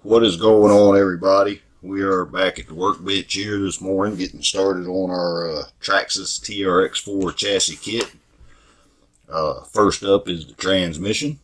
What is going on, everybody? We are back at the workbench here this morning, getting started on our Traxxas TRX4 chassis kit. First up is the transmission.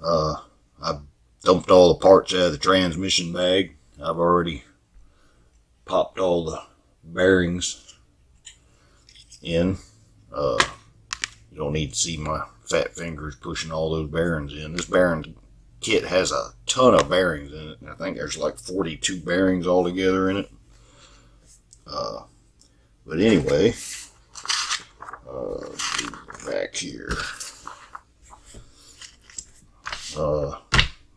I dumped all the parts out of the transmission bag. I've already popped all the bearings in. You don't need to see my fat fingers pushing all those bearings in. This bearing kit has a ton of bearings in it. I think there's like 42 bearings altogether in it. But anyway, back here.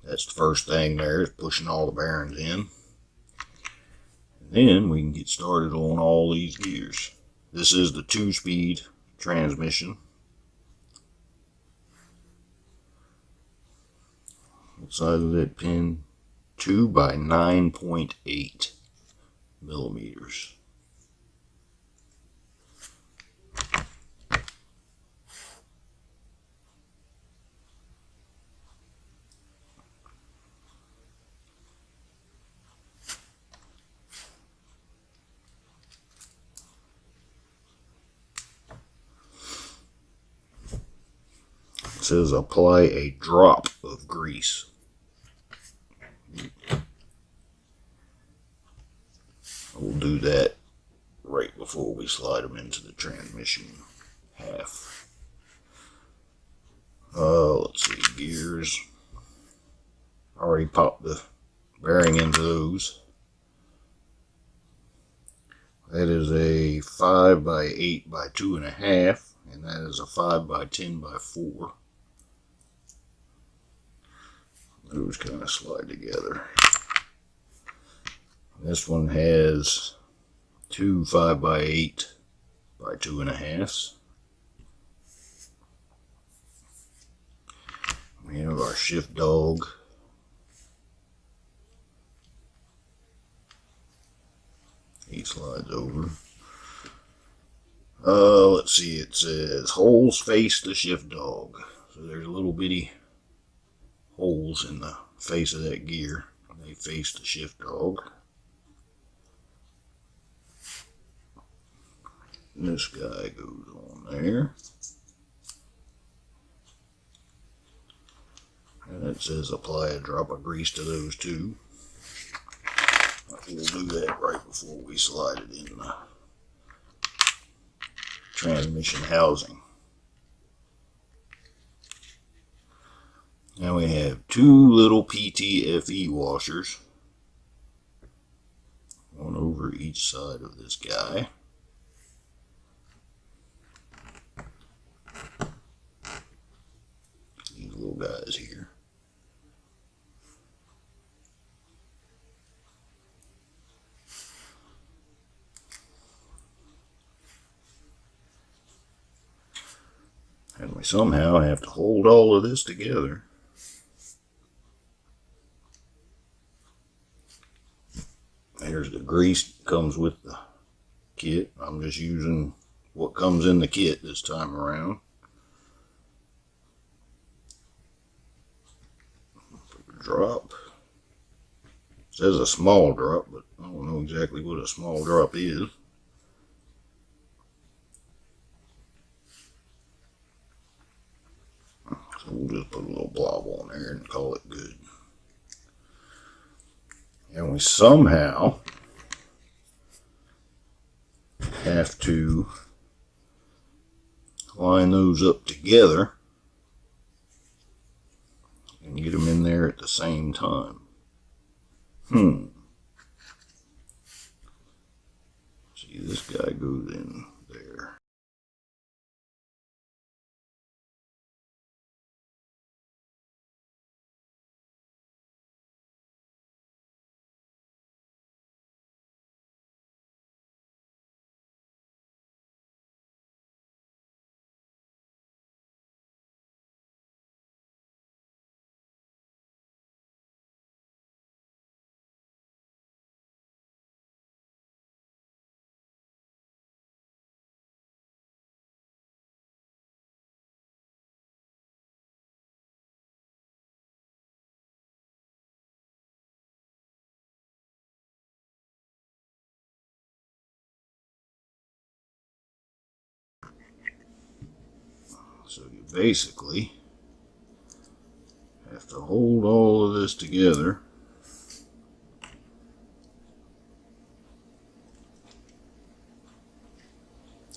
That's the first thing there, is pushing all the bearings in. And then we can get started on all these gears. This is the 2-speed transmission. What size is that pin? 2 by 9.8 millimeters. It says apply a drop of grease. We'll do that right before we slide them into the transmission half. Let's see, gears. Already popped the bearing into those. That is a 5 by 8 by 2.5, and that is a 5 by 10 by 4. Those kind of slide together. This one has 2 5 by 8 by 2.5. We have our shift dog. He slides over. Let's see, it says holes face the shift dog. So there's little bitty holes in the face of that gear. They face the shift dog. And this guy goes on there. And it says apply a drop of grease to those two. We'll do that right before we slide it in the transmission housing. Now we have 2 little PTFE washers, one over each side of this guy. These little guys here. And we somehow have to hold all of this together. There's the grease that comes with the kit. I'm just using what comes in the kit this time around. Drop. It says a small drop, but I don't know exactly what a small drop is. So we'll just put a little blob on there and call it good. And we somehow have to line those up together and get them in there at the same time. See, this guy goes in there. So you basically have to hold all of this together.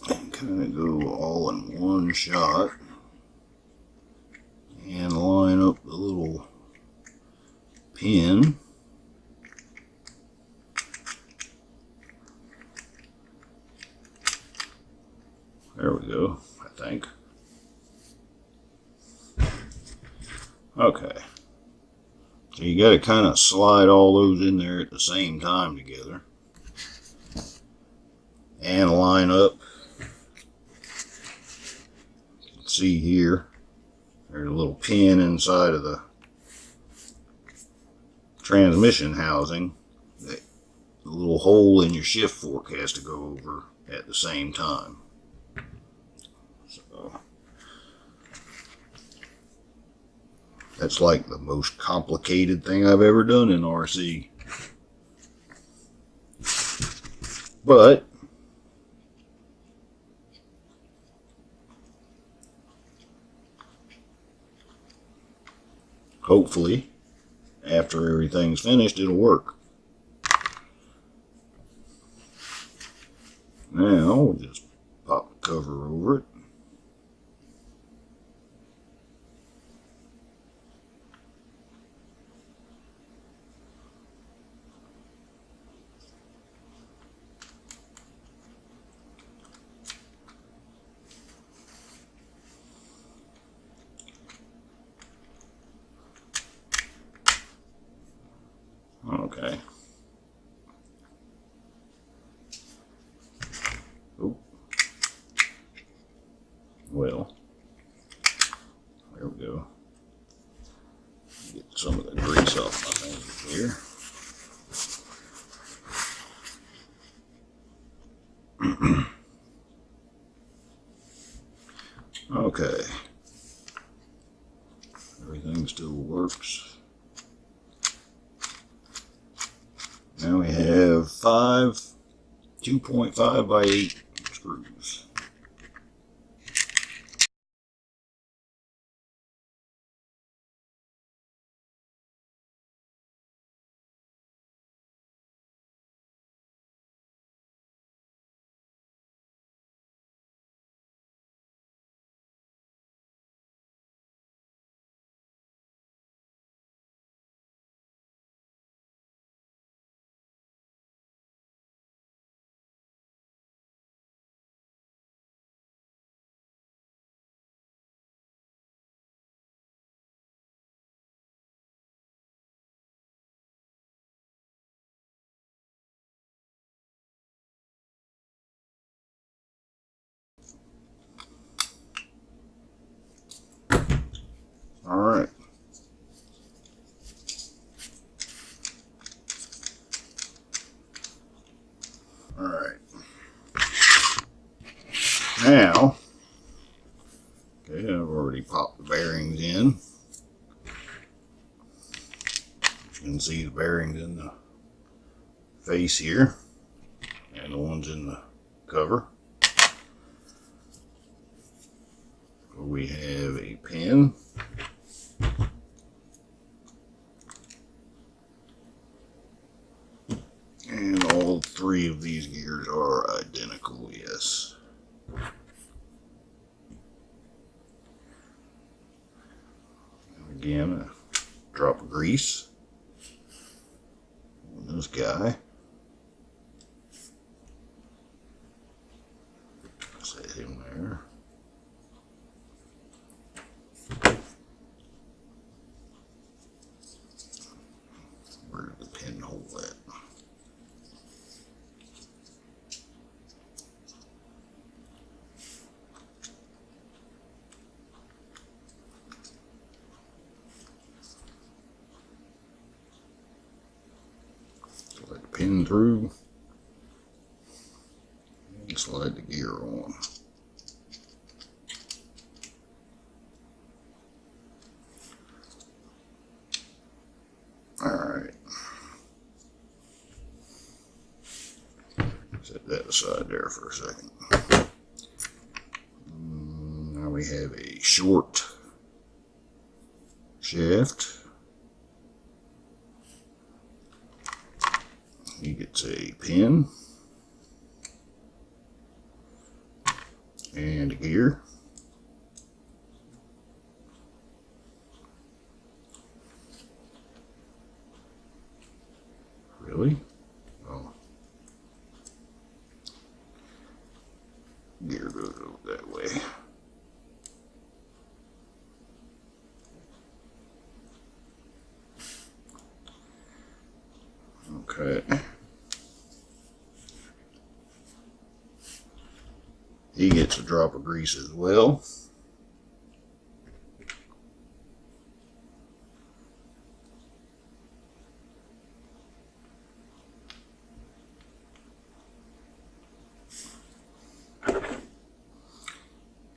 And kind of go all in one shot. And line up the little pin. There we go, I think. Okay. So you got to kind of slide all those in there at the same time together. And line up. You can see here, there's a little pin inside of the transmission housing. The little hole in your shift fork has to go over at the same time. So that's like the most complicated thing I've ever done in RC. But hopefully after everything's finished it'll work. Now we'll just pop the cover over it. Okay. Oh. Well, there we go. Get some of the grease off my fingers here. Okay. Everything still works. Now we have 2.5 by 8 screws. All right. All right. Now, okay, I've already popped the bearings in. You can see the bearings in the face here and the ones in the cover. We have a pin. And all three of these gears are identical, yes. And again, a drop of grease on this guy. Set him there. Where did the pinhole at? Slide the pin through and slide the gear on. Alright. Set that aside there for a second. Now Now we have a short shaft. He gets a pin and a gear. Really? Oh. Gear goes over that way. Okay. He gets a drop of grease as well.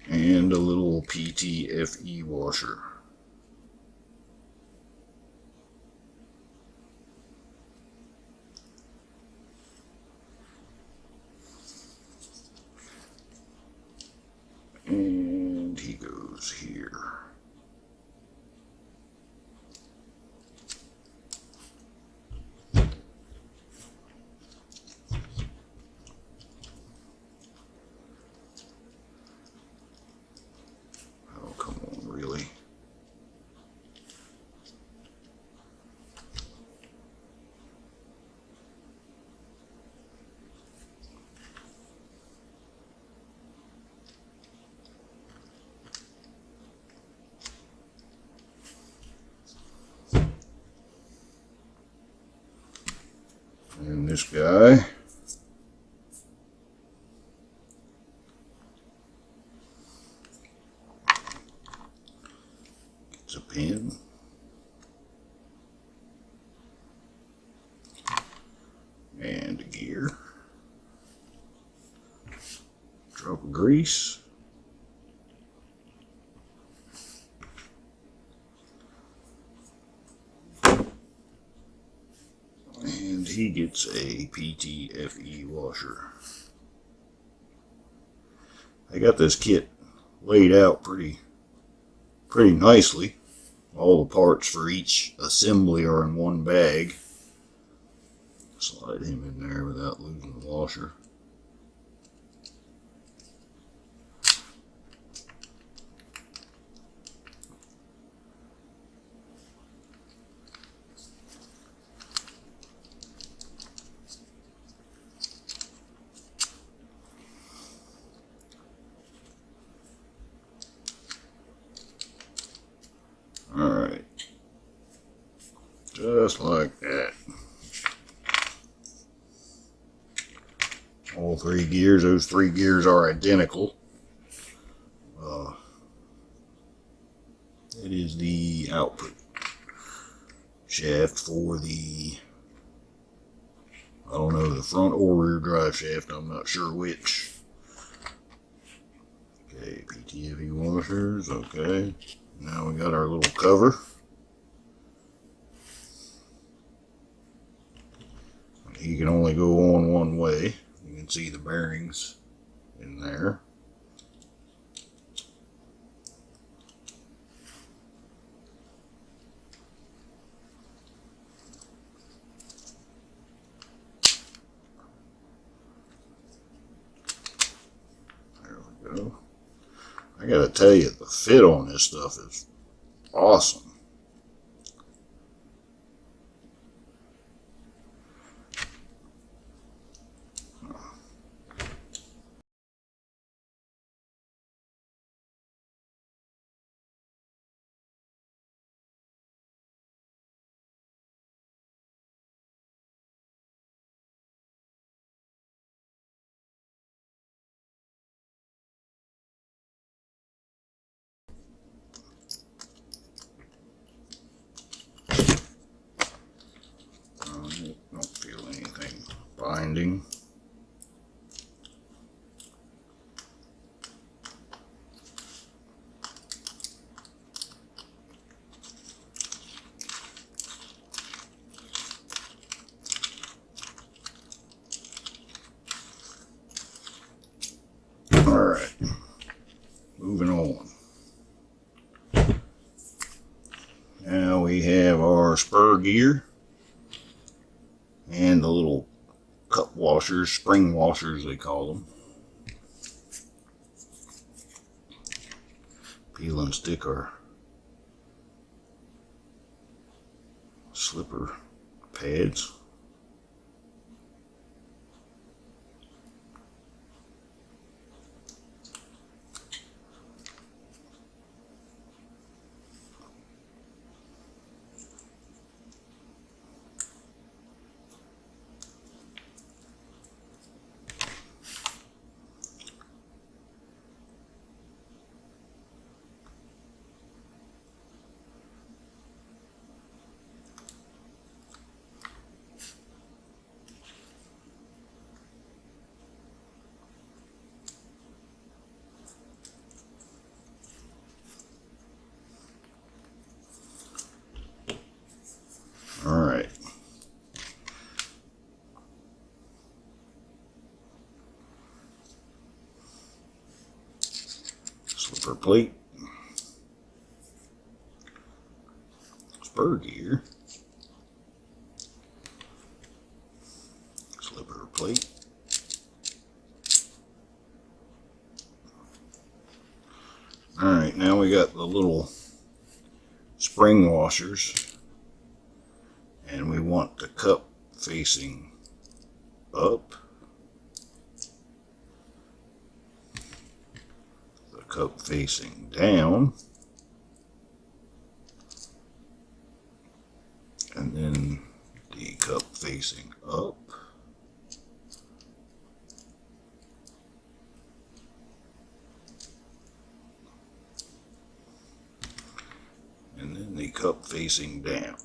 And a little PTFE washer. And he goes here. Oh, come on, really? And this guy gets a pin and a gear, drop of grease, and he gets a PTFE washer. I got this kit laid out pretty nicely. All the parts for each assembly are in one bag. Slide him in there without losing the washer. Alright, just like that. All three gears, those three gears are identical. It is the output shaft for the, I don't know, the front or rear drive shaft, I'm not sure which. Okay, PTFE washers, okay. Now we got our little cover. He can only go on one way. You can see the bearings in there. There we go. I gotta tell you, the fit on this stuff is awesome. I don't feel anything binding. Alright, moving on. Now we have our spur gear and the little cup washers, spring washers they call them. Peel and stick our slipper pads. Alright. Slipper plate. Spur gear. Slipper plate. Alright, now we got the little spring washers. And we want the cup facing up, the cup facing down, and then the cup facing up, and then the cup facing down.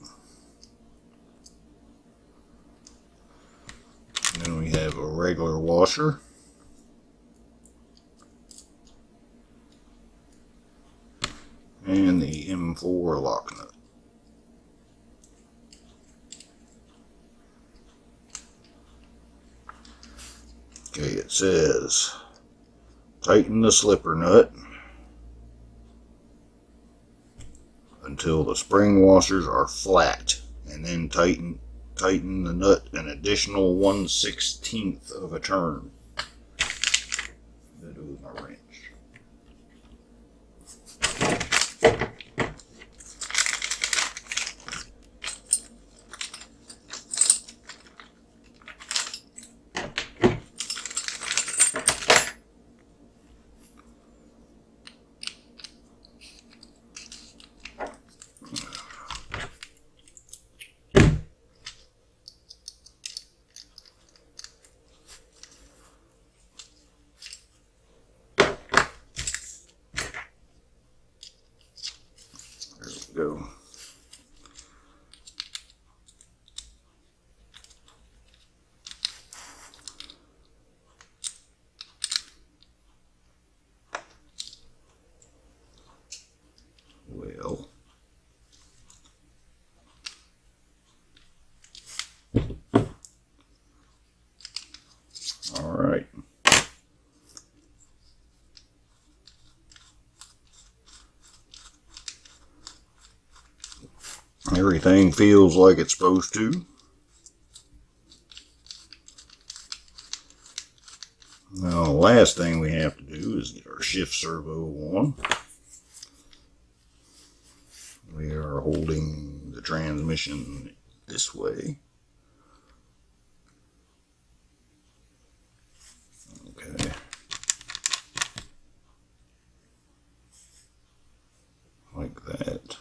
And then we have a regular washer. And the M4 lock nut. Okay, it says tighten the slipper nut until the spring washers are flat, and then tighten the nut an additional 1/16 of a turn. That was my wrench. Go. Well, all right. Everything feels like it's supposed to. Now, the last thing we have to do is get our shift servo on. We are holding the transmission this way. Okay. Like that.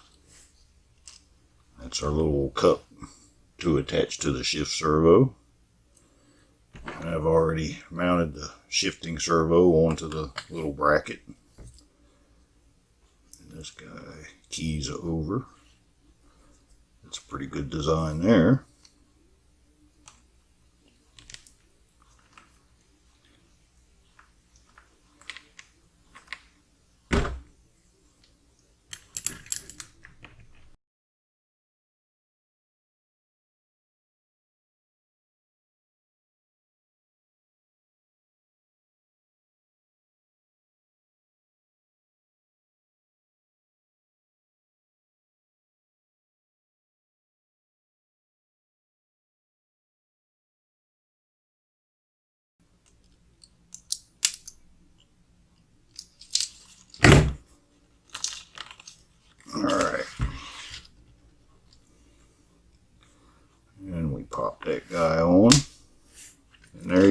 That's our little cup to attach to the shift servo. I've already mounted the shifting servo onto the little bracket. And this guy keys over. That's a pretty good design there.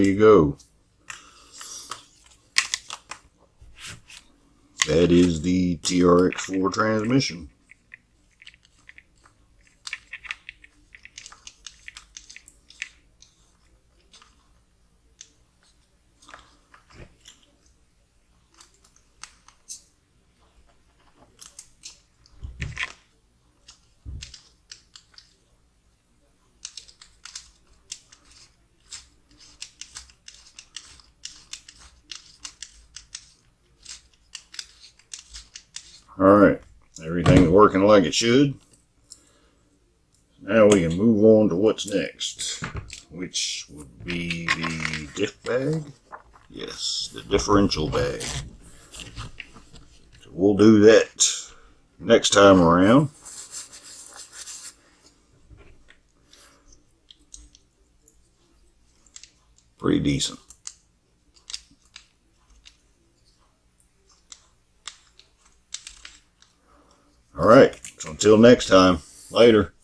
you go. That is the TRX4 transmission. Alright, everything's working like it should. Now we can move on to what's next, which would be the diff bag. Yes, the differential bag. So we'll do that next time around. Pretty decent. Alright, so until next time, later.